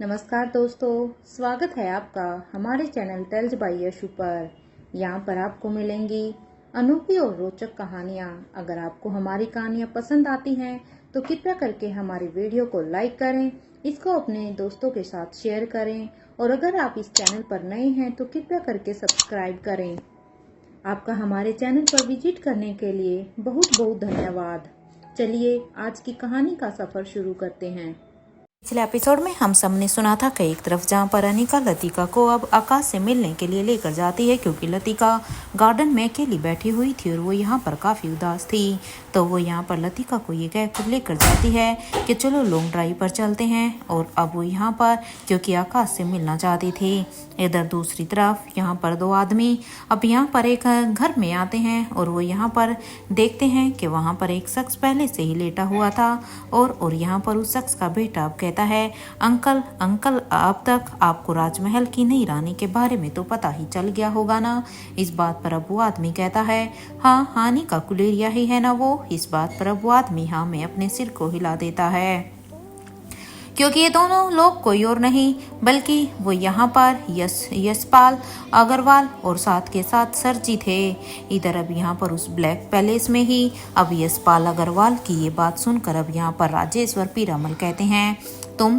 नमस्कार दोस्तों, स्वागत है आपका हमारे चैनल टेल्स बाय यशु पर। यहाँ पर आपको मिलेंगी अनोखी और रोचक कहानियाँ। अगर आपको हमारी कहानियाँ पसंद आती हैं तो कृपया करके हमारी वीडियो को लाइक करें, इसको अपने दोस्तों के साथ शेयर करें और अगर आप इस चैनल पर नए हैं तो कृपया करके सब्सक्राइब करें। आपका हमारे चैनल पर विजिट करने के लिए बहुत बहुत धन्यवाद। चलिए आज की कहानी का सफर शुरू करते हैं। पिछले एपिसोड में हम सब ने सुना था कि एक तरफ जहाँ पर अनिका लतिका को अब आकाश से मिलने के लिए लेकर जाती है, क्योंकि लतिका गार्डन में अकेली बैठी हुई थी और वो यहाँ पर काफ़ी उदास थी। तो वो यहाँ पर लतिका को ये कहकर लेकर जाती है कि चलो लॉन्ग ड्राइव पर चलते हैं। और अब वो यहाँ पर क्योंकि आकाश से मिलना चाहती थी। इधर दूसरी तरफ यहाँ पर दो आदमी अब यहाँ पर एक घर में आते हैं और वो यहाँ पर देखते हैं कि वहाँ पर एक शख्स पहले से ही लेटा हुआ था और यहाँ पर उस शख्स का बेटा अब कहता है, अंकल अंकल अब तक आपको राजमहल की नई रानी के बारे में तो पता ही चल गया होगा ना। इस बात पर अब वो आदमी कहता है, हाँ हानि का कुलेरिया ही है ना वो। इस बात पर अब वो आदमी हाँ में अपने सिर को हिला देता है, क्योंकि ये दोनों लोग कोई और नहीं बल्कि वो यहाँ पर यशपाल अग्रवाल और साथ के साथ सर जी थे। इधर अब यहाँ पर उस ब्लैक पैलेस में ही अब यशपाल अग्रवाल की ये बात सुनकर अब यहाँ पर राजेश्वर पीरामल कहते हैं, तुम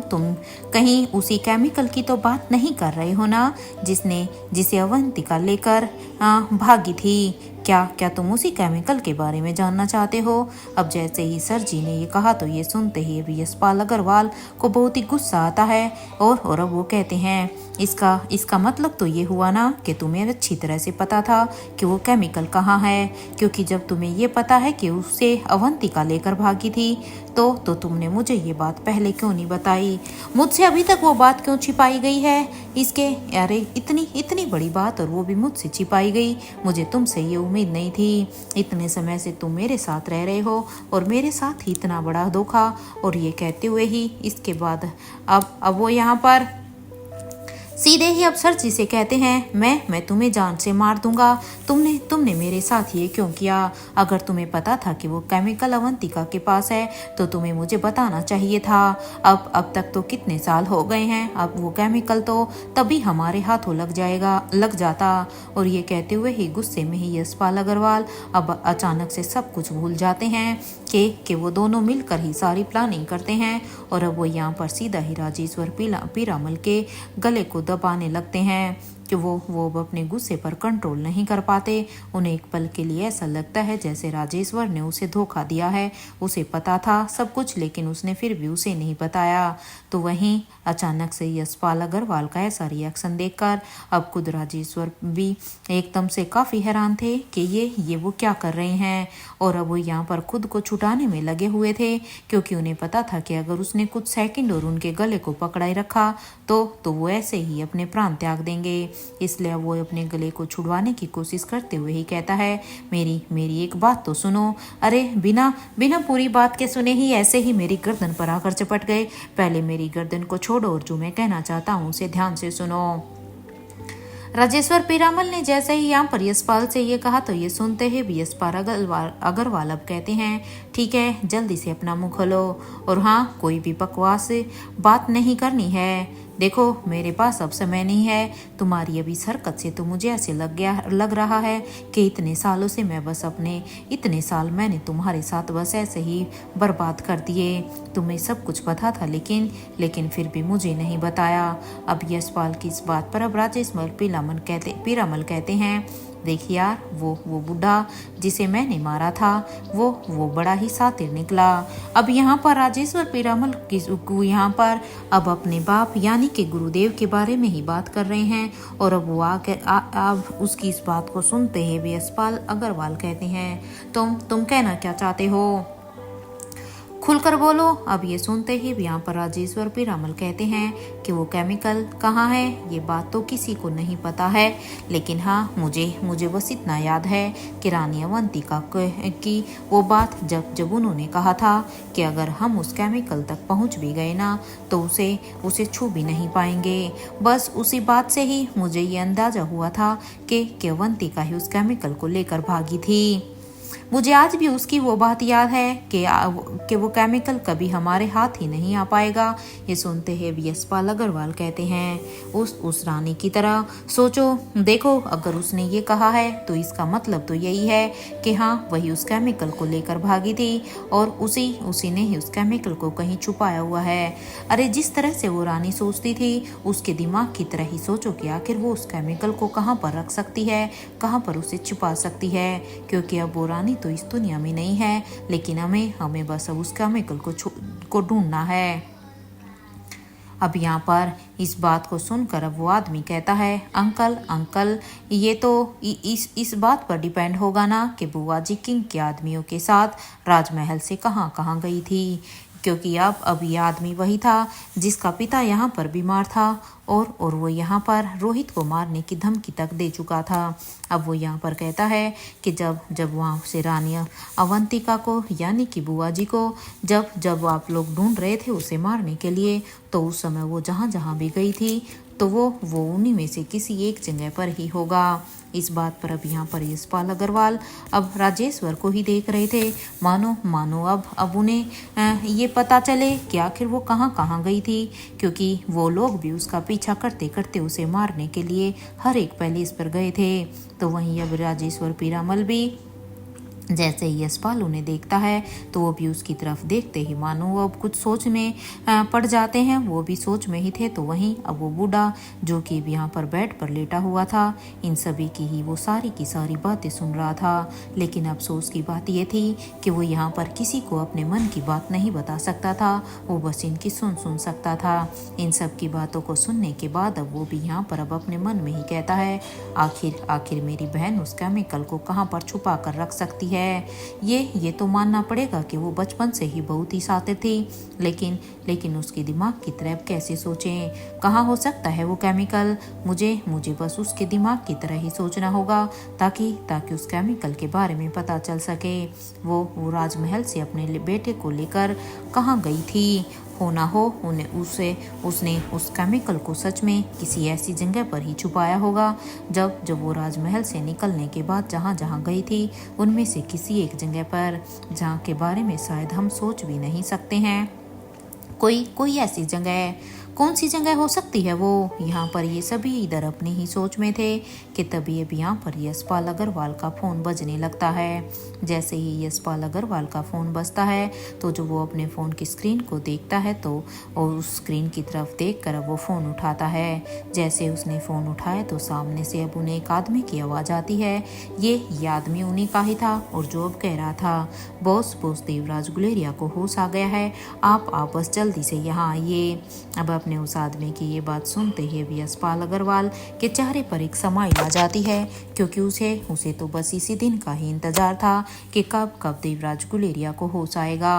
कहीं उसी केमिकल की तो बात नहीं कर रहे हो ना जिसे अवंतिका लेकर भागी थी। क्या तुम उसी केमिकल के बारे में जानना चाहते हो? अब जैसे ही सर जी ने ये कहा तो ये सुनते ही अभी यशपाल अग्रवाल को बहुत ही गुस्सा आता है और अब वो कहते हैं, इसका मतलब तो ये हुआ ना कि तुम्हें अच्छी तरह से पता था कि वो केमिकल कहाँ है, क्योंकि जब तुम्हें ये पता है कि उसे अवंतिका लेकर भागी थी तो तुमने मुझे ये बात पहले क्यों नहीं बताई? मुझसे अभी तक वो बात क्यों छिपाई गई है? इसके अरे इतनी बड़ी बात और वो भी मुझसे छिपाई गई। मुझे तुमसे ये उम्मीद नहीं थी। इतने समय से तुम मेरे साथ रह रहे हो और मेरे साथ ही इतना बड़ा धोखा। और ये कहते हुए ही इसके बाद अब वो यहाँ पर सीधे ही अब सर जी से कहते हैं, मैं तुम्हें जान से मार दूंगा। तुमने मेरे साथ ये क्यों किया? अगर तुम्हें पता था कि वो केमिकल अवंतिका के पास है तो तुम्हें मुझे बताना चाहिए था। अब तक तो कितने साल हो गए हैं, अब वो केमिकल तो तभी हमारे हाथों लग जाता। और ये कहते हुए ही गुस्से में ही यशपाल अग्रवाल अब अचानक से सब कुछ भूल जाते हैं कि वो दोनों मिलकर ही सारी प्लानिंग करते हैं। और अब वो यहाँ पर सीधा ही राजेश्वर पीरामल के गले को दबाने लगते हैं कि वो अपने गुस्से पर कंट्रोल नहीं कर पाते। उन्हें एक पल के लिए ऐसा लगता है जैसे राजेश्वर ने उसे धोखा दिया है। उसे पता था सब कुछ लेकिन उसने फिर भी उसे नहीं बताया। तो वहीं अचानक से यशपाल अग्रवाल का ऐसा रिएक्शन देखकर अब खुद राजेश्वर भी एकदम से काफ़ी हैरान थे कि ये वो क्या कर रहे हैं। और अब वो यहाँ पर खुद को छुटाने में लगे हुए थे, क्योंकि उन्हें पता था कि अगर उसने कुछ सेकंड और उनके गले को पकड़ाए रखा तो वो ऐसे ही अपने प्राण त्याग देंगे। इसलिए वो अपने गले को छुड़वाने की कोशिश करते हुए ही कहता है, मेरी एक बात तो सुनो। अरे बिना पूरी बात के सुने ही ऐसे ही मेरी गर्दन पर आकर चपट गए। पहले मेरी गर्दन को छोड़ो और जो मैं कहना चाहता हूँ उसे ध्यान से सुनो। राजेश्वर पीरामल ने जैसे ही यहाँ पर यशपाल से ये कहा तो ये सुनते ही भी यशपाल अग्रवाल अब कहते हैं, ठीक है जल्दी से अपना मुंह खोलो और हाँ कोई भी बकवास बात नहीं करनी है। देखो मेरे पास अब समय नहीं है। तुम्हारी अभी इस हरकत से तो मुझे ऐसे लग रहा है कि इतने सालों से इतने साल मैंने तुम्हारे साथ बस ऐसे ही बर्बाद कर दिए। तुम्हें सब कुछ पता था लेकिन फिर भी मुझे नहीं बताया। अब यशपाल की इस बात पर अब राजेश्वर पीरामल कहते हैं, देखिए यार वो बुढ़ा जिसे मैंने मारा था वो बड़ा ही शातिर निकला। अब यहाँ पर राजेश्वर पीरामल यहाँ पर अब अपने बाप यानी कि गुरुदेव के बारे में ही बात कर रहे हैं। और अब वो अब उसकी इस बात को सुनते ही यशपाल अग्रवाल कहते हैं, तुम कहना क्या चाहते हो? खुलकर बोलो। अब ये सुनते ही यहाँ पर राजेश्वर पीरामल कहते हैं कि वो केमिकल कहाँ है ये बात तो किसी को नहीं पता है, लेकिन हाँ मुझे बस इतना याद है कि रानी अवंतिका की वो बात जब उन्होंने कहा था कि अगर हम उस केमिकल तक पहुँच भी गए ना तो उसे छू भी नहीं पाएंगे। बस उसी बात से ही मुझे ये अंदाजा हुआ था कि अवंतिका ही उस केमिकल को लेकर भागी थी। मुझे आज भी उसकी वो बात याद है कि वो केमिकल कभी हमारे हाथ ही नहीं आ पाएगा। ये सुनते ही यशपाल अग्रवाल कहते हैं, उस रानी की तरह सोचो। देखो, अगर उसने ये कहा है तो इसका मतलब तो यही है कि हाँ, वही उस केमिकल को लेकर भागी थी और उसी ने ही उस केमिकल को कहीं छुपाया हुआ है। अरे, जिस तरह से वो रानी सोचती थी, उसके दिमाग की तरह ही सोचो कि आखिर वो उस केमिकल को कहाँ पर रख सकती है, कहाँ पर उसे छुपा सकती है। क्योंकि अब वो रानी तो इस दुनिया में नहीं है, लेकिन हमें बस अब उस केमिकल को ढूंढना है। अब यहाँ पर इस बात को सुनकर अब वो आदमी कहता है, अंकल, ये तो इस बात पर डिपेंड होगा ना कि बुआ जी किंग के आदमियों के साथ राजमहल से कहाँ कहाँ गई थी। क्योंकि अब ये आदमी वही था जिसका पिता यहाँ पर बीमार था और वो यहाँ पर रोहित को मारने की धमकी तक दे चुका था। अब वो यहाँ पर कहता है कि जब वहाँ से रानी अवंतिका को यानी कि बुआ जी को जब आप लोग ढूंढ रहे थे उसे मारने के लिए, तो उस समय वो जहाँ भी गई थी तो वो उन्हीं में से किसी एक जगह पर ही होगा। इस बात पर अब यहाँ पर यशपाल अग्रवाल अब राजेश्वर को ही देख रहे थे, मानो अब उन्हें ये पता चले कि आखिर वो कहाँ कहाँ गई थी। क्योंकि वो लोग भी उसका पीछा करते करते उसे मारने के लिए हर एक पैलेस पर गए थे। तो वहीं अब राजेश्वर पीरामल भी जैसे ही यशपाल उन्हें देखता है तो वो भी उसकी तरफ देखते ही मानो वो अब कुछ सोच में पड़ जाते हैं। वो भी सोच में ही थे। तो वहीं अब वो बूढ़ा जो कि यहाँ पर बेड पर लेटा हुआ था, इन सभी की ही वो सारी की सारी बातें सुन रहा था। लेकिन अफसोस की बात ये थी कि वो यहाँ पर किसी को अपने मन की बात नहीं बता सकता था, वो बस इनकी सुन सकता था। इन सब की बातों को सुनने के बाद अब वो भी यहाँ पर अब अपने मन में ही कहता है, आखिर मेरी बहन उस केमिकल को कहाँ पर छुपा कर रख सकती है। ये तो मानना पड़ेगा कि वो बचपन से ही बहुत ही शातिर थी, लेकिन उसके दिमाग की तरफ कैसे सोचें, कहाँ हो सकता है वो केमिकल। मुझे बस उसके दिमाग की तरह ही सोचना होगा ताकि उस केमिकल के बारे में पता चल सके। वो राजमहल से अपने बेटे को लेकर कहाँ गई थी। हो ना हो उसने उस केमिकल को सच में किसी ऐसी जगह पर ही छुपाया होगा। जब वो राजमहल से निकलने के बाद जहाँ गई थी उनमें से किसी एक जगह पर, जहाँ के बारे में शायद हम सोच भी नहीं सकते हैं। कोई ऐसी जगह, कौन सी जगह हो सकती है वो। यहाँ पर ये सभी इधर अपनी ही सोच में थे कि तभी अब यहाँ पर यशपाल अग्रवाल का फ़ोन बजने लगता है। जैसे ही यशपाल अग्रवाल का फ़ोन बजता है तो जो वो अपने फ़ोन की स्क्रीन को देखता है तो और उस स्क्रीन की तरफ देखकर अब वो फ़ोन उठाता है। जैसे उसने फ़ोन उठाया तो सामने से अब उन्हें एक आदमी की आवाज़ आती है। ये आदमी उन्हीं का ही था और जो अब कह रहा था, बॉस देवराज गुलेरिया को होश आ गया है, आप बस जल्दी से यहाँ आइए। अब अपने उस आदमी की ये बात सुनते ही भी यशपाल अग्रवाल के चेहरे पर एक समाइल आ जाती है। क्योंकि उसे तो बस इसी दिन का ही इंतजार था कि कब देवराज गुलेरिया को होश आएगा।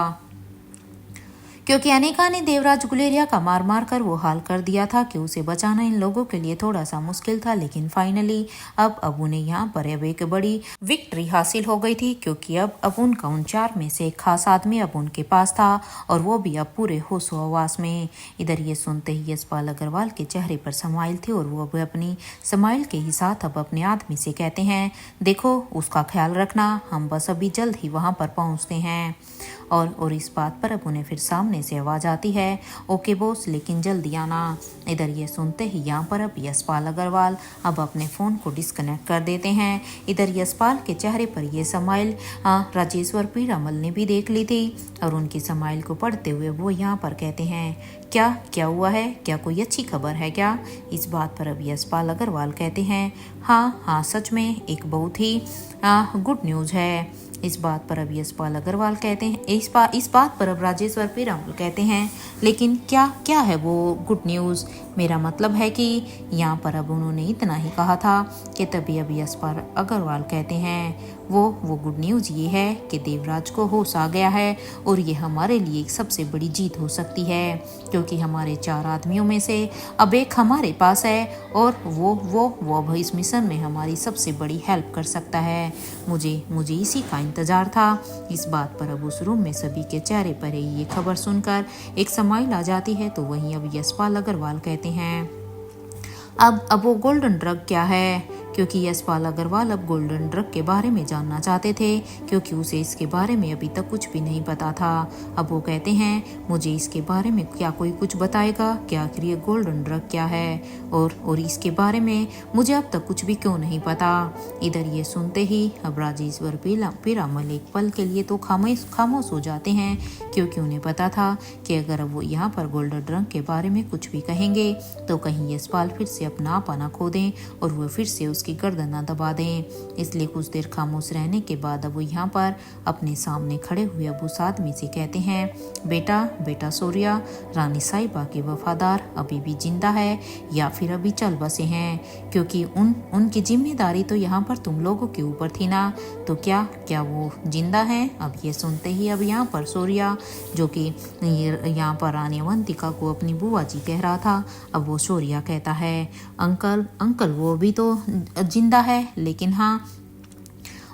क्योंकि अनिका ने देवराज गुलेरिया का मार कर वो हाल कर दिया था कि उसे बचाना इन लोगों के लिए थोड़ा सा मुश्किल था। लेकिन फाइनली अब उन्हें यहाँ पर अब एक बड़ी विक्ट्री हासिल हो गई थी। क्योंकि अब उनका उन चार में से एक खास आदमी अब उनके पास था और वो भी अब पूरे होश हवास में। इधर ये सुनते ही यशपाल अग्रवाल के चेहरे पर समाइल थी और वो अब अपनी समाइल के ही साथ अब अपने आदमी से कहते हैं, देखो उसका ख्याल रखना, हम बस अभी जल्द ही वहाँ पर पहुँचते हैं। और इस बात पर अब उन्हें फिर सामने से आवाज़ आती है, ओके बॉस, लेकिन जल्दी आना। इधर ये सुनते ही यहाँ पर अब यशपाल अग्रवाल अब अपने फ़ोन को डिस्कनेक्ट कर देते हैं। इधर यशपाल के चेहरे पर ये समाइल राजेश्वर पीरामल ने भी देख ली थी और उनकी समाइल को पढ़ते हुए वो यहाँ पर कहते हैं, क्या हुआ है, क्या कोई अच्छी खबर है क्या। इस बात पर अब यशपाल अग्रवाल कहते हैं, हाँ सच में एक बहुत ही गुड न्यूज़ है। इस बात पर अब यशपाल अग्रवाल कहते हैं, इस बात पर अब राजेश्वर पीरामल कहते हैं, लेकिन क्या है वो गुड न्यूज़। मेरा मतलब है कि यहाँ पर अब उन्होंने इतना ही कहा था कि तभी अब यशपाल अग्रवाल कहते हैं, वो गुड न्यूज़ ये है कि देवराज को होश आ गया है और ये हमारे लिए एक सबसे बड़ी जीत हो सकती है। क्योंकि हमारे 4 आदमियों में से अब एक हमारे पास है और वो अब इस मिशन में हमारी सबसे बड़ी हेल्प कर सकता है। मुझे इसी का इंतजार था। इस बात पर अब उस रूम में सभी के चेहरे पर ये खबर सुनकर एक समाइल आ जाती है। तो वहीं अब यशपाल अग्रवाल कहते हैं, अब वो गोल्डन ड्रग क्या है। क्योंकि यशपाल अग्रवाल अब गोल्डन ड्रग के बारे में जानना चाहते थे, क्योंकि उसे इसके बारे में अभी तक कुछ भी नहीं पता था। अब वो कहते हैं मुझे इसके बारे में क्या कोई कुछ बताएगा कि आखिर ये गोल्डन ड्रग क्या है और इसके बारे में मुझे अब तक कुछ भी क्यों नहीं पता। इधर ये सुनते ही अब राजेश्वर पीरामल एक पल के लिए तो खामोश हो जाते हैं, क्योंकि उन्हें पता था कि अगर वो यहाँ पर गोल्डन ड्रग के बारे में कुछ भी कहेंगे तो कहीं यशपाल फिर से अपना आपा खो दें और वो फिर से उसकी गर्दन न दबा दें। इसलिए कुछ देर खामोश रहने के बाद अब वो यहाँ पर अपने सामने खड़े हुए अब उस आदमी से कहते हैं, बेटा सूर्या, रानी साहिबा के वफादार अभी भी जिंदा है या फिर अभी चल बसे हैं, क्योंकि उनकी जिम्मेदारी तो यहाँ पर तुम लोगों के ऊपर थी ना, तो क्या वो जिंदा है? अब ये सुनते ही अब यहाँ पर सूर्या, जो कि यहाँ पर रानी अवंतिका को अपनी बुआ जी कह रहा था, अब वो सूर्या कहता है, अंकल वो भी तो जिंदा है, लेकिन हाँ,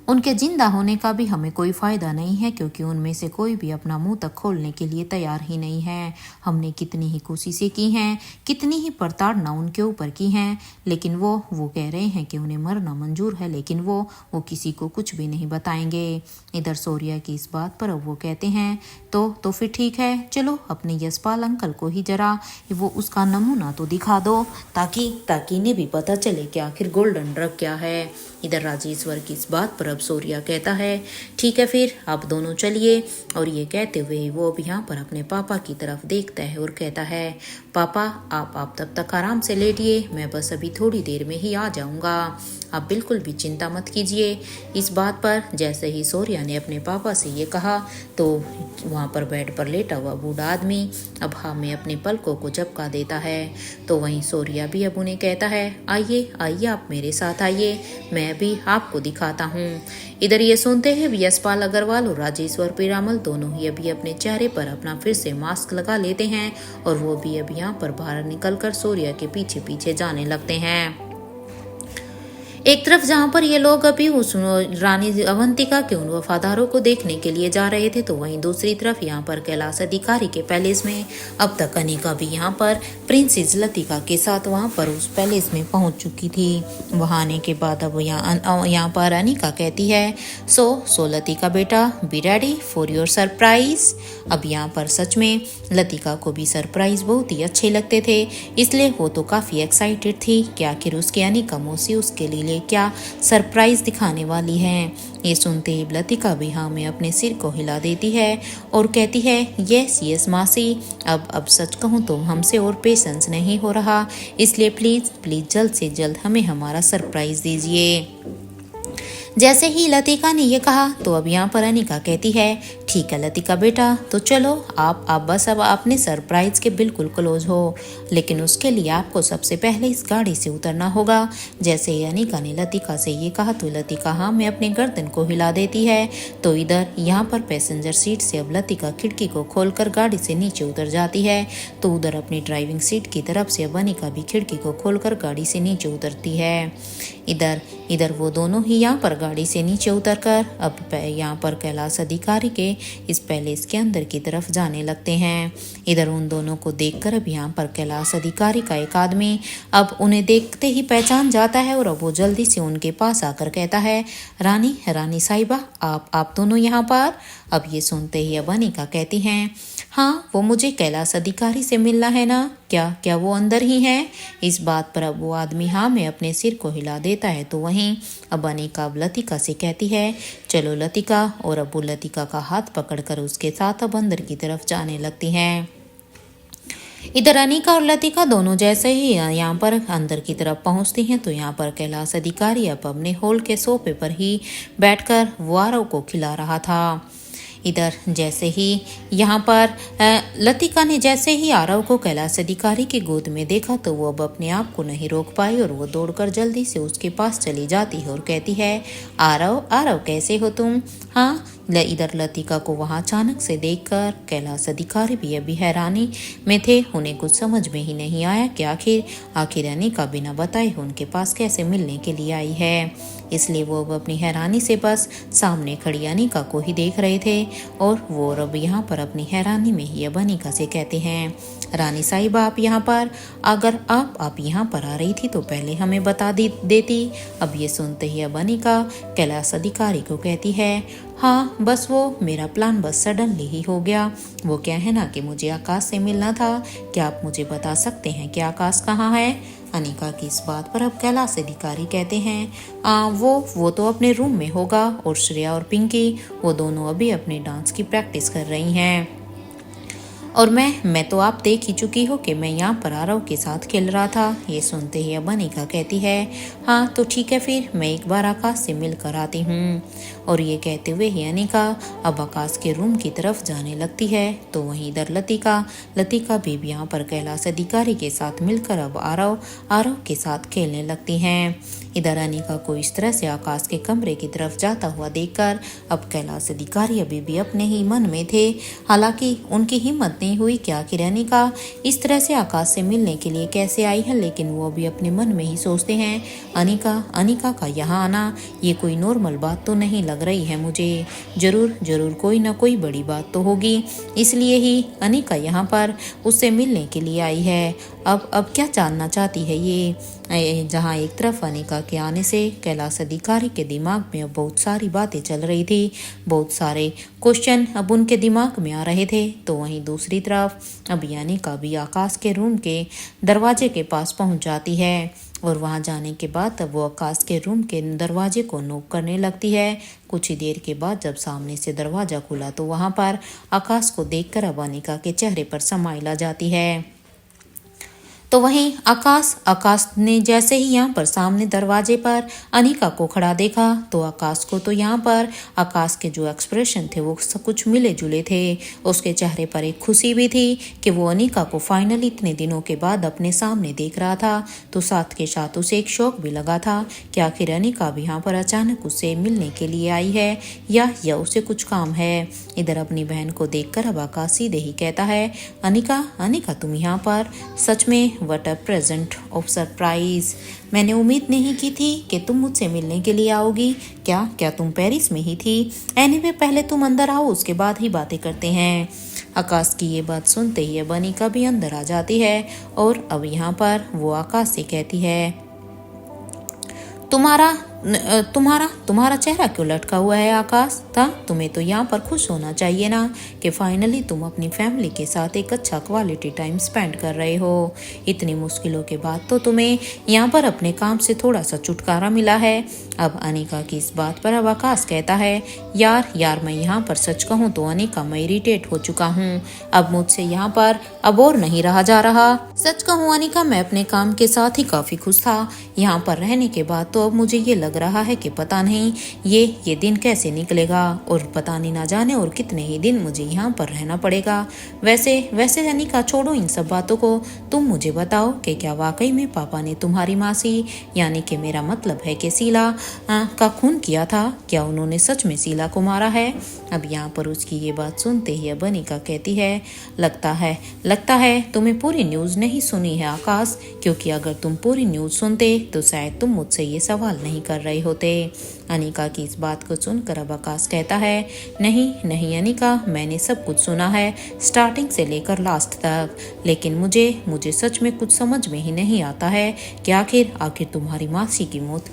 उनके जिंदा होने का भी हमें कोई फ़ायदा नहीं है, क्योंकि उनमें से कोई भी अपना मुंह तक खोलने के लिए तैयार ही नहीं है। हमने कितनी ही कोशिशें की हैं, कितनी ही प्रताड़ना उनके ऊपर की हैं, लेकिन वो कह रहे हैं कि उन्हें मरना मंजूर है, लेकिन वो किसी को कुछ भी नहीं बताएंगे। इधर सूर्या की इस बात पर अब वो कहते हैं तो फिर ठीक है, चलो अपने यशपाल अंकल को ही जरा वो उसका नमूना तो दिखा दो, ताकि इन्हें भी पता चले कि आखिर गोल्डन ड्रग क्या है। इधर राजेश्वर की इस बात पर अब सूर्या कहता है, ठीक है फिर आप दोनों चलिए। और ये कहते हुए वो अब यहाँ पर अपने पापा की तरफ देखता है और कहता है, पापा आप तब तक आराम से लेटिए, मैं बस अभी थोड़ी देर में ही आ जाऊंगा, आप बिल्कुल भी चिंता मत कीजिए। इस बात पर जैसे ही सूर्या ने अपने पापा से ये कहा तो वहाँ पर बेड पर लेटा हुआ बूढ़ा आदमी अब हमें अपने पलकों को झपका देता है। तो वहीं सूर्या भी अब उन्हें कहता है, आइए आप मेरे साथ आइए, मैं भी आपको दिखाता हूँ। इधर ये सुनते हैं यशपाल अग्रवाल और राजेश्वर पीरामल दोनों ही अभी अपने चेहरे पर अपना फिर से मास्क लगा लेते हैं और वो भी अब यहाँ पर बाहर निकलकर सूर्या के पीछे पीछे जाने लगते हैं। एक तरफ जहां पर ये लोग अभी उस रानी अवंतिका के उन वफादारों को देखने के लिए जा रहे थे, तो वहीं दूसरी तरफ यहाँ पर कैलाश अधिकारी के पैलेस में अब तक अनिका भी यहाँ पर प्रिंसेस लतिका के साथ वहाँ पर उस पैलेस में पहुँच चुकी थी। वहाँ आने के बाद अब यहाँ पर अनिका कहती है, सो लतिका बेटा, be ready for your surprise. अब यहाँ पर सच में लतिका को भी सरप्राइज बहुत ही अच्छे लगते थे, इसलिए वो तो काफ़ी एक्साइटेड थी कि आखिर उसके अनिका मौसी उसके लिए क्या सरप्राइज दिखाने वाली हैं। ये सुनते ही लतिका भी हाँ में अपने सिर को हिला देती है और कहती है, यस मासी, अब सच कहूँ तो हमसे और पेशेंस नहीं हो रहा, इसलिए प्लीज जल्द से जल्द हमें हमारा सरप्राइज दीजिए। जैसे ही लतिका ने ये कहा तो अब यहाँ पर अनिका कहती है, ठीक है लतिका बेटा, तो चलो आप बस अब अपने सरप्राइज के बिल्कुल क्लोज हो, लेकिन उसके लिए आपको सबसे पहले इस गाड़ी से उतरना होगा। जैसे ही अनिका ने लतिका से ये कहा तो लतिका हाँ में अपने गर्दन को हिला देती है। तो इधर यहाँ पर पैसेंजर सीट से अब लतिका खिड़की को खोलकर गाड़ी से नीचे उतर जाती है, तो उधर अपनी ड्राइविंग सीट की तरफ से अब अनिका भी खिड़की को खोलकर गाड़ी से नीचे उतरती है। इधर वो दोनों ही यहाँ पर गाड़ी से नीचे उतरकर अब यहाँ पर कैलाश अधिकारी के इस पैलेस के अंदर की तरफ जाने लगते हैं। इधर उन दोनों को देखकर अब यहाँ पर कैलाश अधिकारी का एक आदमी अब उन्हें देखते ही पहचान जाता है और अब वो जल्दी से उनके पास आकर कहता है, रानी साहिबा, आप दोनों यहाँ पर। अब ये सुनते ही अब अनिका कहती हैं, हाँ वो मुझे कैलाश अधिकारी से मिलना है ना, क्या वो अंदर ही हैं? इस बात पर अब वो आदमी हाँ में अपने सिर को हिला देता है। तो वहीं अब अनिका अब लतिका से कहती है, चलो लतिका, और अब वो लतिका का हाथ पकड़कर उसके साथ अब अंदर की तरफ जाने लगती हैं। इधर अनिका और लतिका दोनों जैसे ही यहाँ पर अंदर की तरफ पहुँचती हैं तो यहाँ पर कैलाश अधिकारी अब अपने हॉल के सोफे पर ही बैठकर वो आरव को खिला रहा था। इधर जैसे ही यहाँ पर लतिका ने जैसे ही आरव को कैलाश अधिकारी की गोद में देखा तो वो अब अपने आप को नहीं रोक पाई और वो दौड़कर जल्दी से उसके पास चली जाती है और कहती है, आरव कैसे हो तुम? हाँ इधर लतिका को वहां अचानक से देखकर कैलाश अधिकारी भी अभी हैरानी में थे। उन्हें कुछ समझ में ही नहीं आया कि आखिर अनिका बिना बताए उनके पास कैसे मिलने के लिए आई है। इसलिए वो अब अपनी हैरानी से बस सामने खड़ी अनिका को ही देख रहे थे और वो अब यहाँ पर अपनी हैरानी में ही अब अनिका से कहते हैं, रानी साहिबा आप यहाँ पर, अगर आप यहाँ पर आ रही थी तो पहले हमें बता देती। अब ये सुनते ही अब अनिका कैलाश अधिकारी को कहती है, हाँ बस वो मेरा प्लान बस सडनली ही हो गया। वो क्या है ना कि मुझे आकाश से मिलना था। क्या आप मुझे बता सकते हैं कि आकाश कहाँ है? अनिका की इस बात पर अब कैलाश अधिकारी कहते हैं, वो तो अपने रूम में होगा और श्रेया और पिंकी वो दोनों अभी अपने डांस की प्रैक्टिस कर रही हैं। और मैं तो आप देख ही चुकी हो कि मैं यहाँ पर आरव के साथ खेल रहा था। ये सुनते ही अब अनिका कहती है, हाँ तो ठीक है फिर मैं एक बार आकाश से मिल कर आती हूँ। और ये कहते हुए ही अनिका अब आकाश के रूम की तरफ जाने लगती है। तो वहीं इधर लतिका भी यहाँ पर कैलाश अधिकारी के साथ मिलकर अब आरव के साथ खेलने लगती हैं। इधर अनिका को इस तरह से आकाश के कमरे की तरफ जाता हुआ देखकर अब कैलाश अधिकारी अभी भी अपने ही मन में थे। हालांकि उनकी हिम्मत नहीं हुई कि आखिर अनिका इस तरह से आकाश से मिलने के लिए कैसे आई है, लेकिन वो अभी अपने मन में ही सोचते हैं, अनिका का यहाँ आना ये कोई नॉर्मल बात तो नहीं लग रही है मुझे। जरूर कोई ना कोई बड़ी बात तो होगी, इसलिए ही अनिका यहाँ पर उससे मिलने के लिए आई है। अब क्या जानना चाहती है ये? जहाँ एक तरफ अनिका के आने से कैलाश अधिकारी के दिमाग में अब बहुत सारी बातें चल रही थी, बहुत सारे क्वेश्चन अब उनके दिमाग में आ रहे थे। तो वहीं दूसरी तरफ अब अनिका भी आकाश के रूम के दरवाजे के पास पहुंच जाती है और वहां जाने के बाद अब वो आकाश के रूम के दरवाजे को नॉक करने लगती है। कुछ ही देर के बाद जब सामने से दरवाजा खुला तो वहां पर आकाश को देखकर अब अनिका के चेहरे पर स्माइल आ जाती है। तो वहीं आकाश ने जैसे ही यहाँ पर सामने दरवाजे पर अनिका को खड़ा देखा तो आकाश को तो यहाँ पर आकाश के जो एक्सप्रेशन थे वो सब कुछ मिले जुले थे। उसके चेहरे पर एक खुशी भी थी कि वो अनिका को फाइनली इतने दिनों के बाद अपने सामने देख रहा था। तो साथ के साथ उसे एक शौक भी लगा था कि आखिर अनिका भी यहाँ पर अचानक उससे मिलने के लिए आई है या उसे कुछ काम है। इधर अपनी बहन को देखकर अब आकाश सीधे ही कहता है, अनिका तुम यहाँ पर? सच में what a present of surprise. मैंने उम्मीद नहीं की थी कि तुम मुझसे मिलने के लिए आओगी। क्या तुम पेरिस में ही थी? एनीवे पहले तुम अंदर आओ, उसके बाद ही बातें करते हैं। आकाश की ये बात सुनते ही अब अनिका भी अंदर आ जाती है और अब यहाँ पर वो आकाश से कहती है, तुम्हारा चेहरा क्यों लटका हुआ है आकाश? तुम्हें तो यहाँ पर खुश होना चाहिए ना कि फाइनली तुम अपनी फैमिली के साथ एक अच्छा क्वालिटी टाइम स्पेंड कर रहे हो। इतनी मुश्किलों के बाद तो तुम्हें यहाँ पर अपने काम से थोड़ा सा छुटकारा मिला है। अब अनिका की इस बात पर अब आकाश कहता है, यार मैं यहाँ पर सच कहूँ तो अनिका मैं इरिटेट हो चुका हूँ। अब मुझसे यहाँ पर अब और नहीं रहा जा रहा। सच कहूँ अनिका मैं अपने काम के साथ ही काफी खुश था। यहाँ पर रहने के बाद तो अब मुझे ये लग रहा है कि पता नहीं ये दिन कैसे निकलेगा और पता नहीं ना जाने और कितने ही दिन मुझे यहाँ पर रहना पड़ेगा। वैसे अनिका छोड़ो इन सब बातों को, तुम मुझे बताओ कि क्या वाकई में पापा ने तुम्हारी मासी यानी कि मेरा मतलब है कि शीला का खून किया था? क्या उन्होंने सच में शीला को मारा है? अब यहाँ पर उसकी ये बात सुनते ही अब अनिका कहती है, लगता है तुम्हें पूरी न्यूज़ नहीं सुनी है आकाश, क्योंकि अगर तुम पूरी न्यूज़ सुनते तो शायद तुम मुझसे ये सवाल नहीं कर रहे होते। अनिका की इस बात को सुनकर अब आकाश कहता है, नहीं अनिका मैंने सब कुछ सुना है स्टार्टिंग से लेकर लास्ट तक, लेकिन मुझे सच में कुछ समझ में ही नहीं आता है कि आखिर तुम्हारी मासी की मौत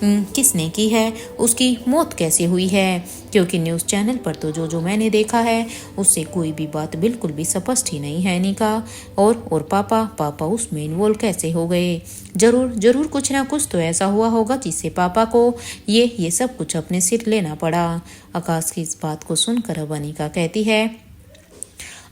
किसने की है, उसकी मौत कैसे हुई है? क्योंकि न्यूज़ चैनल पर तो जो मैंने देखा है उससे कोई भी बात बिल्कुल भी स्पष्ट ही नहीं है अनिका। और पापा उसमें इन्वॉल्व कैसे हो गए? जरूर कुछ ना कुछ तो ऐसा हुआ होगा जिससे पापा को ये सब कुछ अपने सिर लेना पड़ा। आकाश की इस बात को सुनकर अब अनिका कहती है,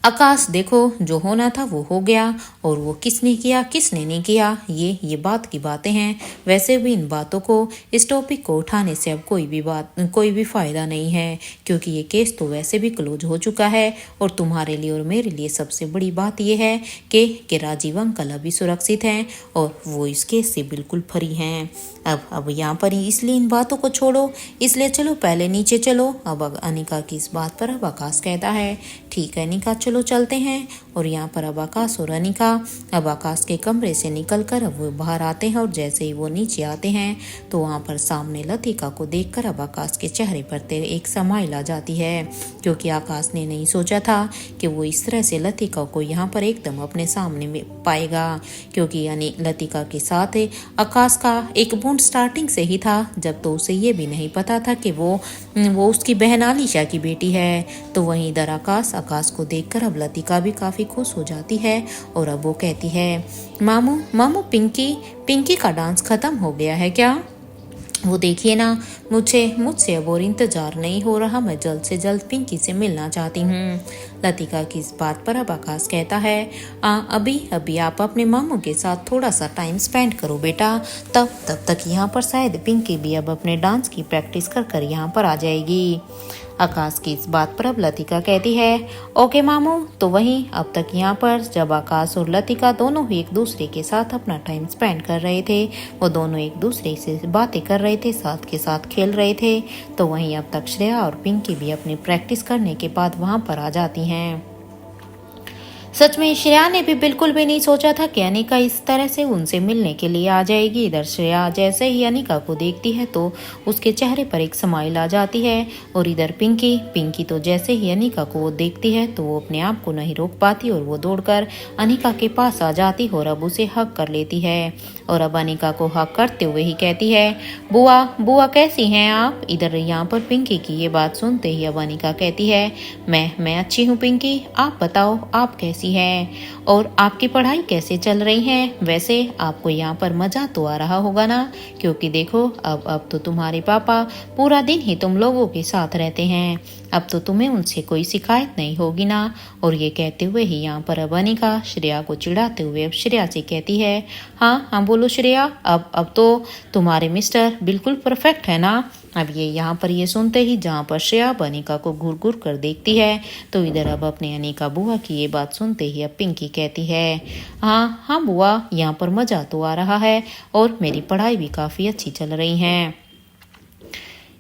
आकाश देखो, जो होना था वो हो गया, और वो किसने किया किसने नहीं किया ये बात की बातें हैं। वैसे भी इन बातों को, इस टॉपिक को उठाने से अब कोई भी फायदा नहीं है, क्योंकि ये केस तो वैसे भी क्लोज हो चुका है। और तुम्हारे लिए और मेरे लिए सबसे बड़ी बात ये है कि राजीव अंकल अभी सुरक्षित हैं और वो इस केस से बिल्कुल फ्री हैं। अब यहाँ पर ही इसलिए इन बातों को छोड़ो, इसलिए चलो पहले नीचे चलो। अब अनिका की इस बात पर अब आकाश कहता है ठीक है अनिका, चलो चलते हैं। और यहाँ पर अब आकाश और अनिका अब आकाश के कमरे से निकलकर अब वो बाहर आते हैं, और जैसे ही वो नीचे आते हैं तो वहाँ पर सामने लतिका को देखकर अब आकाश के चेहरे पर एक स्माइल आ जाती है, क्योंकि आकाश ने नहीं सोचा था कि वो इस तरह से लतिका को यहाँ पर एकदम अपने सामने में पाएगा, क्योंकि यानी लतिका के साथ आकाश का एक बॉन्ड स्टार्टिंग से ही था, जब तो उसे ये भी नहीं पता था कि वो उसकी बहन आलिशा की बेटी है। तो वहीं इधर आकाश को देखकर अब लतिका भी काफी खुश हो जाती है, और अब वो कहती है मामू मामू पिंकी का डांस खत्म हो गया है क्या? वो देखिए ना, मुझसे अब और इंतजार नहीं हो रहा, मैं जल्द से जल्द पिंकी से मिलना चाहती हूँ। लतिका की इस बात पर अब आकाश कहता है अभी आप अपने मामू के साथ थोड़ा सा टाइम स्पेंड करो बेटा, तब तक यहाँ पर शायद पिंकी भी अब अपने डांस की प्रैक्टिस कर यहाँ पर आ जाएगी। आकाश की इस बात पर अब लतिका कहती है ओके मामू। तो वहीं अब तक यहाँ पर जब आकाश और लतिका दोनों ही एक दूसरे के साथ अपना टाइम स्पेंड कर रहे थे, वो दोनों एक दूसरे से बातें कर रहे थे, साथ के साथ खेल रहे थे, तो वहीं अब तक श्रेया और पिंकी भी अपनी प्रैक्टिस करने के बाद वहां पर आ जाती हैं। सच में श्रेया ने भी बिल्कुल भी नहीं सोचा था कि अनिका इस तरह से उनसे मिलने के लिए आ जाएगी। इधर श्रेया जैसे ही अनिका को देखती है तो उसके चेहरे पर एक स्माइल आ जाती है, और इधर पिंकी तो जैसे ही अनिका को वो देखती है तो वो अपने आप को नहीं रोक पाती, और वो दौड़कर अनिका के पास आ जाती और अब उसे हक कर लेती है, और अब अनिका को हक करते हुए ही कहती है बुआ कैसी हैं आप? इधर यहाँ पर पिंकी की ये बात सुनते ही अब अनिका कहती है मैं अच्छी हूँ पिंकी, आप बताओ आप कैसी है, और आपकी पढ़ाई कैसे चल रही है? वैसे आपको यहाँ पर मजा तो आ रहा होगा ना, क्योंकि देखो अब तो तुम्हारे पापा पूरा दिन ही तुम लोगों के साथ रहते हैं, अब तो तुम्हें उनसे कोई शिकायत नहीं होगी ना। और ये कहते हुए ही यहाँ पर अब अनिका श्रेया को चिढ़ाते हुए अब श्रेया से कहती है हाँ बोलो श्रेया, अब तो तुम्हारे मिस्टर बिल्कुल परफेक्ट है ना। अब ये यहाँ पर ये सुनते ही जहाँ पर श्रेया अब अनिका को घूर घूर कर देखती है, तो इधर अब अपने अनिका बुआ की ये बात सुनते ही अब पिंकी कहती है हाँ बुआ, यहाँ पर मजा तो आ रहा है और मेरी पढ़ाई भी काफी अच्छी चल रही है।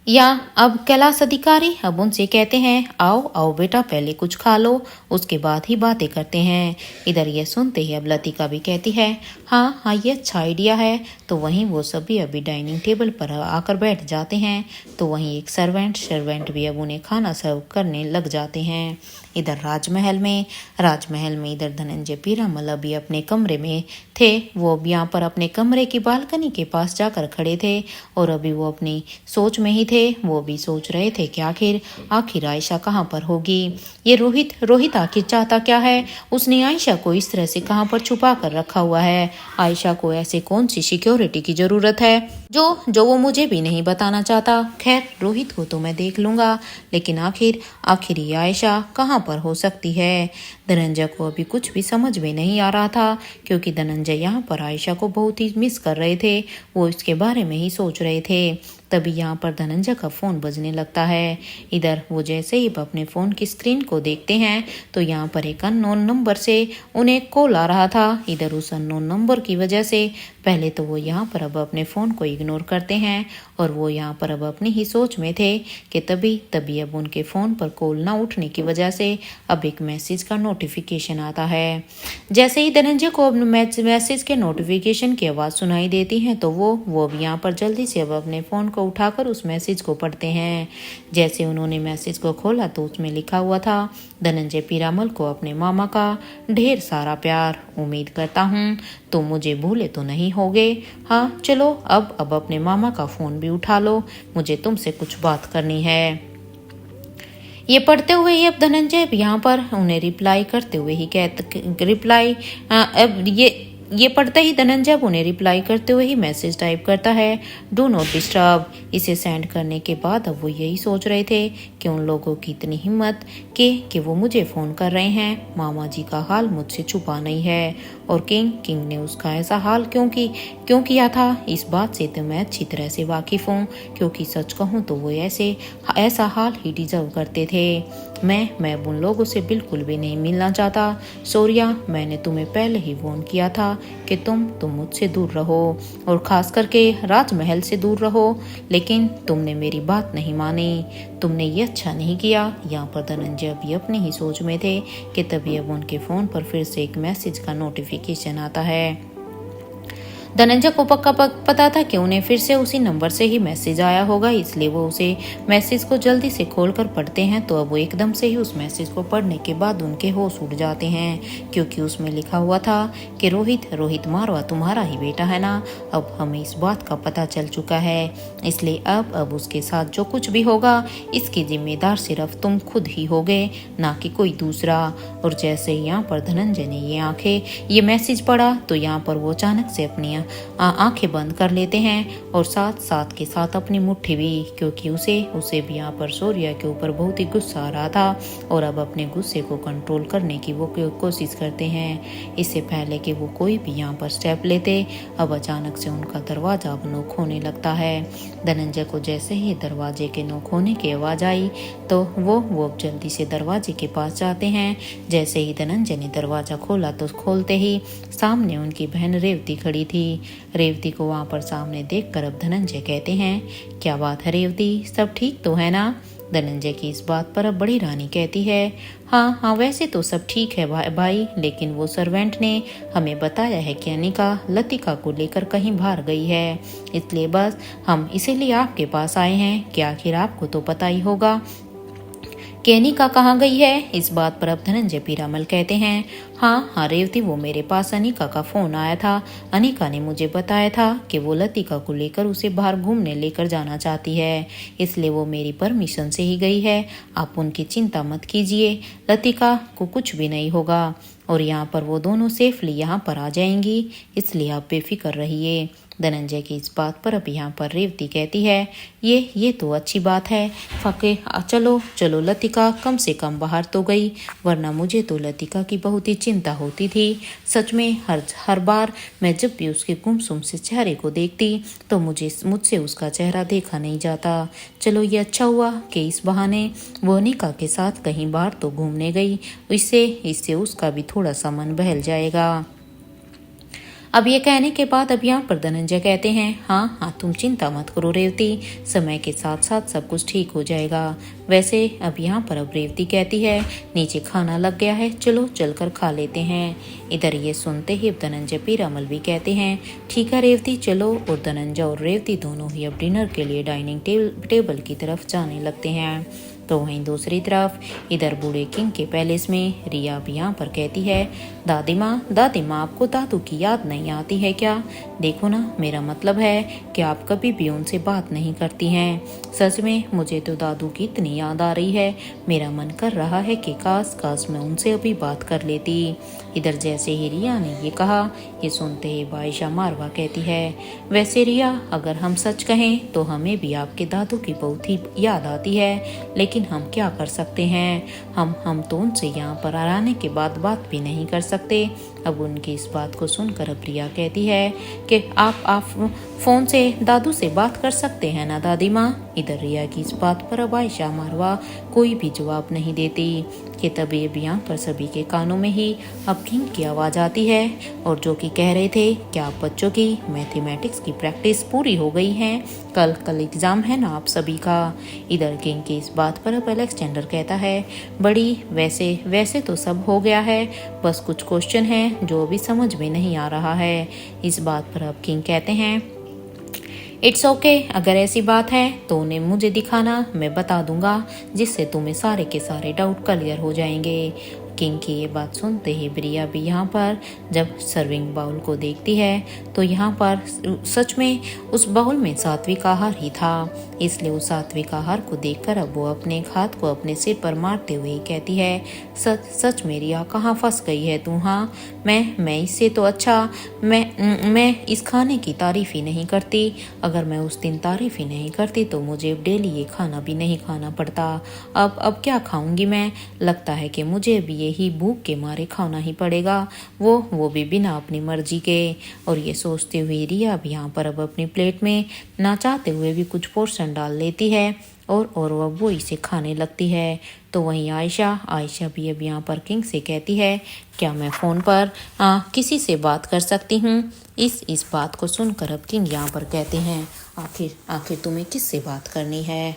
या अब कैलाश अधिकारी अब उनसे कहते हैं आओ बेटा, पहले कुछ खा लो, उसके बाद ही बातें करते हैं। इधर ये सुनते ही अब लतिका भी कहती है हाँ ये अच्छा आइडिया है। तो वहीं वो सभी अभी डाइनिंग टेबल पर आकर बैठ जाते हैं, तो वहीं एक सर्वेंट भी अब उन्हें खाना सर्व करने लग जाते हैं। इधर राजमहल में इधर धनंजय पीरामल अभी अपने कमरे में थे, वो अब यहाँ पर अपने कमरे की बालकनी के पास जाकर खड़े थे, और अभी वो अपनी सोच में ही थे। वो भी सोच रहे थे कि आखिर आयशा कहाँ पर होगी। ये रोहित आखिर चाहता क्या है? उसने आयशा को इस तरह से कहाँ पर छुपा कर रखा हुआ है? आयशा को ऐसे कौन सी सिक्योरिटी की जरूरत है जो वो मुझे भी नहीं बताना चाहता। खैर रोहित को तो मैं देख लूंगा, लेकिन आखिर ये आयशा कहाँ पर हो सकती है? धनंजय को अभी कुछ भी समझ में नहीं आ रहा था, क्योंकि धनंजय यहाँ पर आयशा को बहुत ही मिस कर रहे थे, वो इसके बारे में ही सोच रहे थे। तभी यहाँ पर धनंजय का फोन बजने लगता है। इधर वो जैसे ही अपने फोन की स्क्रीन को देखते हैं तो यहाँ पर एक अननोन नंबर से उन्हें कॉल आ रहा था। इधर उस अननोन नंबर की वजह से पहले तो वो यहाँ पर अब अपने फोन को इग्नोर करते हैं, और वो यहाँ पर अब अपनी ही सोच में थे कि तभी अब उनके फोन पर कॉल ना उठने की वजह से अब एक मैसेज का नोटिफिकेशन आता है। जैसे ही धनंजय को अब मैसेज के नोटिफिकेशन की आवाज़ सुनाई देती है तो वो अब यहाँ पर जल्दी से अब अपने फ़ोन को उठाकर उस मैसेज को पढ़ते हैं। जैसे उन्होंने मैसेज को खोला तो उसमें लिखा हुआ था धनंजय पीरामल को अपने मामा का ढेर सारा प्यार, उम्मीद करता हूँ तुम मुझे भूले तो नहीं होगे। हाँ चलो अब अपने मामा का फ़ोन भी उठा लो, मुझे तुमसे कुछ बात करनी है। ये पढ़ते हुए ही अब धनंजय यहाँ पर उन्हें रिप्लाई करते हुए ही ये पढ़ते ही धनंजय अब उन्हें रिप्लाई करते हुए ही मैसेज टाइप करता है, डू नॉट डिस्टर्ब। इसे सेंड करने के बाद अब वो यही सोच रहे थे कि उन लोगों की इतनी हिम्मत कि वो मुझे फ़ोन कर रहे हैं। मामा जी का हाल मुझसे छुपा नहीं है और किंग ने उसका ऐसा हाल क्यों किया था, इस बात से तो मैं अच्छी तरह से वाकिफ़ हूँ, क्योंकि सच कहूँ तो वो ऐसा हाल ही डिजर्व करते थे। मैं उन लोगों से बिल्कुल भी नहीं मिलना चाहता। सोरिया, मैंने तुम्हें पहले ही वार्न किया था कि तुम मुझसे दूर रहो और खास करके राजमहल से दूर रहो, लेकिन तुमने मेरी बात नहीं मानी। तुमने ये अच्छा नहीं किया। यहाँ पर धनंजय अभी अपनी ही सोच में थे कि तभी अब उनके फ़ोन पर फिर से एक मैसेज का नोटिफिकेशन आता है। धनंजय को पक्का पता था कि उन्हें फिर से उसी नंबर से ही मैसेज आया होगा, इसलिए वो उसे मैसेज को जल्दी से खोलकर पढ़ते हैं तो अब वो एकदम से ही उस मैसेज को पढ़ने के बाद उनके होश उड़ जाते हैं, क्योंकि उसमें लिखा हुआ था कि रोहित मारवा तुम्हारा ही बेटा है ना। अब हमें इस बात का पता चल चुका है, इसलिए अब उसके साथ जो कुछ भी होगा इसकी जिम्मेदार सिर्फ तुम खुद ही होगे, ना कि कोई दूसरा। और जैसे ही यहाँ पर धनंजय ने ये मैसेज पढ़ा तो यहाँ पर वो अचानक से अपनी आंखें बंद कर लेते हैं और साथ के साथ अपनी मुट्ठी भी, क्योंकि उसे भी यहाँ पर सोरिया के ऊपर बहुत ही गुस्सा आ रहा था और अब अपने गुस्से को कंट्रोल करने की वो कोशिश करते हैं। इससे पहले कि वो कोई भी यहाँ पर स्टेप लेते, अब अचानक से उनका दरवाजा अब नोक होने लगता है। धनंजय को जैसे ही दरवाजे के नोक होने की आवाज़ आई तो वो अब जल्दी से दरवाजे के पास जाते हैं। जैसे ही धनंजय ने दरवाज़ा खोला तो खोलते ही सामने उनकी बहन रेवती खड़ी थी। रेवती को वहाँ पर सामने देखकर अब धनंजय कहते हैं, क्या बात है रेवती, सब ठीक तो है ना। धनंजय की इस बात पर अब बड़ी रानी कहती है, हाँ वैसे तो सब ठीक है भाई, लेकिन वो सर्वेंट ने हमें बताया है कि अनिका लतिका को लेकर कहीं बाहर गई है, इसलिए बस हम इसीलिए आपके पास आए हैं कि आखिर आपको तो पता ही होगा कि अनिका कहाँ गई है। इस बात पर अब धनंजय पीरामल कहते हैं, हाँ रेवती, वो मेरे पास अनिका का फ़ोन आया था। अनिका ने मुझे बताया था कि वो लतिका को लेकर उसे बाहर घूमने लेकर जाना चाहती है, इसलिए वो मेरी परमिशन से ही गई है। आप उनकी चिंता मत कीजिए, लतिका को कुछ भी नहीं होगा और यहाँ पर वो दोनों सेफली यहाँ पर आ जाएंगी, इसलिए आप बेफिक्र रहिए। धनंजय की इस बात पर अब यहाँ पर रेवती कहती है, ये तो अच्छी बात है फके, चलो लतिका कम से कम बाहर तो गई, वरना मुझे तो लतिका की बहुत ही चिंता होती थी। सच में हर बार मैं जब भी उसके गुमसुम से चेहरे को देखती तो मुझसे उसका चेहरा देखा नहीं जाता। चलो ये अच्छा हुआ कि इस बहाने वो अनिका के साथ कहीं बाहर तो घूमने गई, इससे उसका भी थोड़ा सा मन बहल जाएगा। अब ये कहने के बाद अब यहाँ पर धनंजय कहते हैं, हाँ तुम चिंता मत करो रेवती, समय के साथ साथ सब कुछ ठीक हो जाएगा। वैसे अब यहाँ पर अब रेवती कहती है, नीचे खाना लग गया है, चलो चलकर खा लेते हैं। इधर ये सुनते ही अब धनंजय पीरामल भी कहते हैं, ठीक है रेवती चलो। और धनंजय और रेवती दोनों ही अब डिनर के लिए डाइनिंग टेबल की तरफ जाने लगते हैं। तो वहीं दूसरी तरफ इधर बूढ़े किंग के पैलेस में रिया भी यहाँ पर कहती है, दादी माँ आपको दादू की याद नहीं आती है क्या। देखो ना, मेरा मतलब है कि आप कभी भी उनसे बात नहीं करती हैं। सच में मुझे तो दादू की इतनी याद आ रही है, मेरा मन कर रहा है कि काश मैं उनसे अभी बात कर लेती। इधर जैसे ही रिया ने ये कहा, ये सुनते ही बाइशा मारवा कहती है, वैसे रिया अगर हम सच कहें तो हमें भी आपके दादू की बहुत ही याद आती है, लेकिन हम क्या कर सकते हैं, हम तो उनसे यहाँ पर आने के बाद बात भी नहीं कर सकते। अब उनकी इस बात को सुनकर अब रिया कहती है कि आप फ़ोन से दादू से बात कर सकते हैं ना दादी माँ। इधर रिया की इस बात पर अब आयशा मारवा कोई भी जवाब नहीं देती कि तभी अब यहाँ पर सभी के कानों में ही अब किंग की आवाज़ आती है और जो कि कह रहे थे कि आप बच्चों की मैथमेटिक्स की प्रैक्टिस पूरी हो गई है, कल एग्ज़ाम है ना आप सभी का। इधर किंग की इस बात पर अब अलेक्जेंडर कहता है, बड़ी वैसे तो सब हो गया है, बस कुछ क्वेश्चन है जो अभी समझ में नहीं आ रहा है। इस बात पर अब किंग कहते हैं, इट्स ओके, अगर ऐसी बात है तो उन्हें मुझे दिखाना, मैं बता दूंगा, जिससे तुम्हें सारे के सारे डाउट क्लियर हो जाएंगे। किंग की ये बात सुनते ही प्रिया भी यहाँ पर जब सर्विंग बाउल को देखती है तो यहाँ पर सच में उस बाउल में सात्विक आहार ही था। इसलिए उस सात्विक आहार को देखकर अब वो अपने हाथ को अपने सिर पर मारते हुए कहती है, सच सच मेरी कहाँ फंस गई है तू। हाँ, मैं इससे तो अच्छा मैं इस खाने की तारीफ ही नहीं करती। अगर मैं उस दिन तारीफ ही नहीं करती तो मुझे डेली ये खाना भी नहीं खाना पड़ता। अब क्या खाऊंगी मैं? लगता है कि मुझे भी यही भूख के मारे खाना ही पड़ेगा, वो भी बिना अपनी मर्जी के। और ये सोचते हुए रिया भी यहाँ पर अब अपनी प्लेट में ना चाहते हुए भी कुछ पोर्शन डाल लेती है और वो इसे खाने लगती है। तो वहीं आयशा भी अब यहाँ पर किंग से कहती है, क्या मैं फ़ोन पर किसी से बात कर सकती हूँ? इस बात को सुनकर अब किंग यहाँ पर कहते हैं, आखिर तुम्हें किससे बात करनी है?